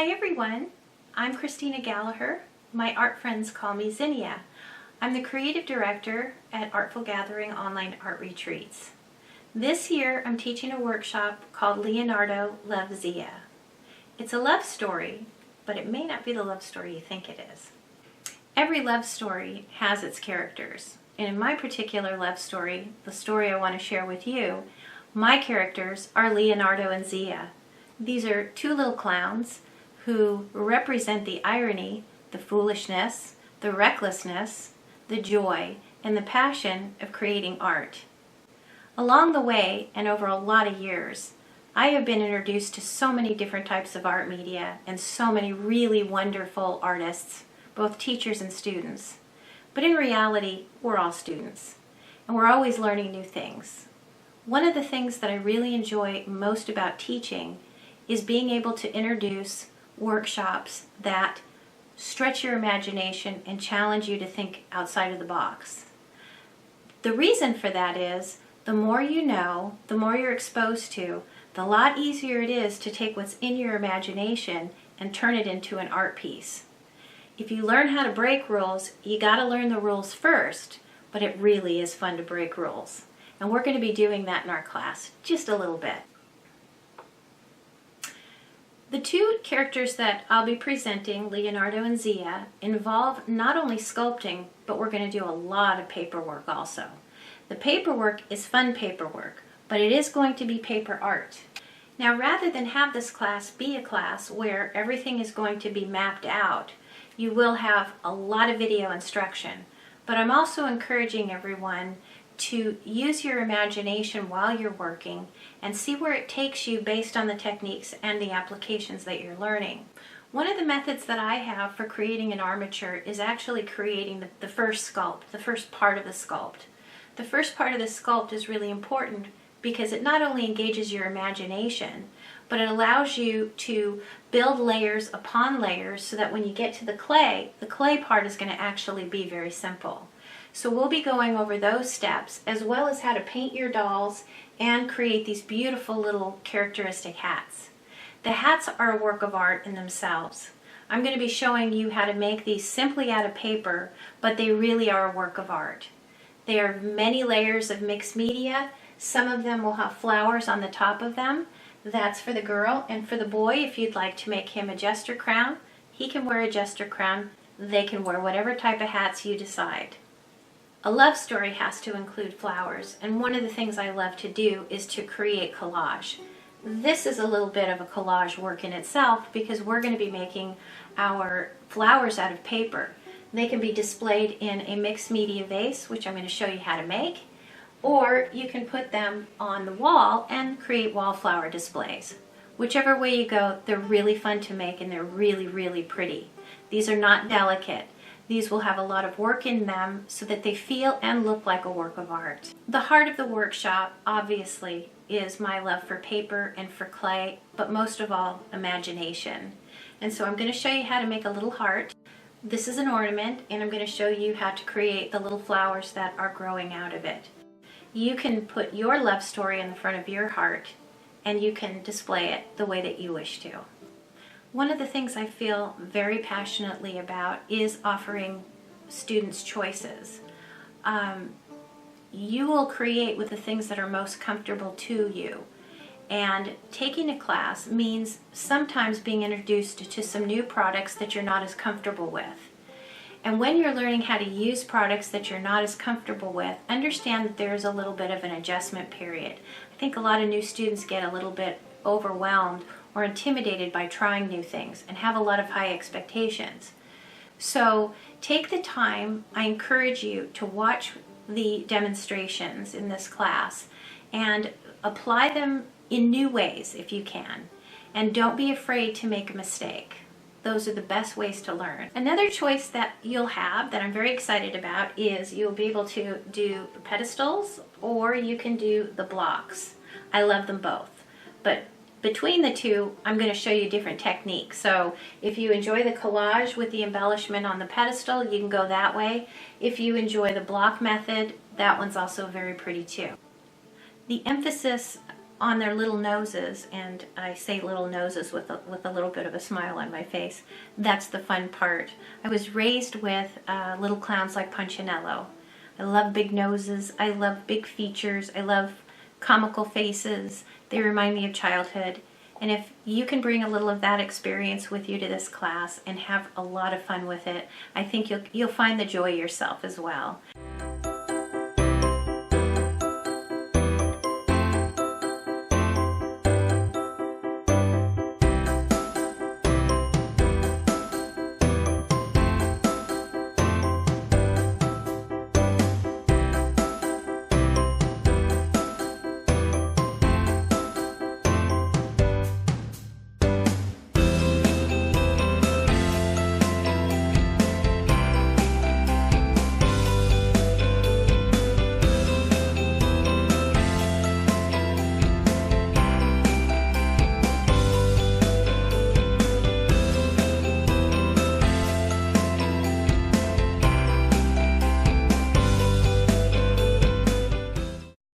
Hi everyone, I'm Cristina Galliher. My art friends call me Zinnia. I'm the creative director at Artful Gathering Online Art Retreats. This year I'm teaching a workshop called Leonardo loves Zia. It's a love story, but it may not be the love story you think it is. Every love story has its characters, and in my particular love story, the story I want to share with you, my characters are Leonardo and Zia. These are two little clowns who represent the irony, the foolishness, the recklessness, the joy, and the passion of creating art. Along the way, and over a lot of years, I have been introduced to so many different types of art media and so many really wonderful artists, both teachers and students. But in reality, we're all students, and we're always learning new things. One of the things that I really enjoy most about teaching is being able to introduce workshops that stretch your imagination and challenge you to think outside of the box. The reason for that is the more you know, the more you're exposed to, the lot easier it is to take what's in your imagination and turn it into an art piece. If you learn how to break rules, you got to learn the rules first, but it really is fun to break rules. And we're going to be doing that in our class, just a little bit. The two characters that I'll be presenting, Leonardo and Zia, involve not only sculpting, but we're going to do a lot of paperwork also. The paperwork is fun paperwork, but it is going to be paper art. Now, rather than have this class be a class where everything is going to be mapped out, you will have a lot of video instruction. But I'm also encouraging everyone to use your imagination while you're working and see where it takes you based on the techniques and the applications that you're learning. One of the methods that I have for creating an armature is actually creating the first sculpt, the first part of the sculpt. The first part of the sculpt is really important because it not only engages your imagination, but it allows you to build layers upon layers so that when you get to the clay part is going to actually be very simple. So we'll be going over those steps as well as how to paint your dolls and create these beautiful little characteristic hats. The hats are a work of art in themselves. I'm going to be showing you how to make these simply out of paper, but they really are a work of art. They are many layers of mixed media. Some of them will have flowers on the top of them. That's for the girl, and for the boy, if you'd like to make him a jester crown, he can wear a jester crown. They can wear whatever type of hats you decide. A love story has to include flowers, and one of the things I love to do is to create collage. This is a little bit of a collage work in itself because we're going to be making our flowers out of paper. They can be displayed in a mixed media vase, which I'm going to show you how to make, or you can put them on the wall and create wallflower displays. Whichever way you go, they're really fun to make and they're really, really pretty. These are not delicate. These will have a lot of work in them so that they feel and look like a work of art. The heart of the workshop, obviously, is my love for paper and for clay, but most of all, imagination. And so I'm going to show you how to make a little heart. This is an ornament, and I'm going to show you how to create the little flowers that are growing out of it. You can put your love story in the front of your heart, and you can display it the way that you wish to. One of the things I feel very passionately about is offering students choices. You will create with the things that are most comfortable to you. And taking a class means sometimes being introduced to some new products that you're not as comfortable with. And when you're learning how to use products that you're not as comfortable with, understand that there's a little bit of an adjustment period. I think a lot of new students get a little bit overwhelmed or intimidated by trying new things and have a lot of high expectations. So take the time. I encourage you to watch the demonstrations in this class and apply them in new ways if you can. And don't be afraid to make a mistake. Those are the best ways to learn. Another choice that you'll have that I'm very excited about is you'll be able to do pedestals or you can do the blocks. I love them both. But between the two, I'm going to show you different techniques. So if you enjoy the collage with the embellishment on the pedestal, you can go that way. If you enjoy the block method, that one's also very pretty too. The emphasis on their little noses, and I say little noses with a little bit of a smile on my face. That's the fun part. I was raised with little clowns like Punchinello. I love big noses. I love big features. I love comical faces. They remind me of childhood. And if you can bring a little of that experience with you to this class and have a lot of fun with it, I think you'll find the joy yourself as well.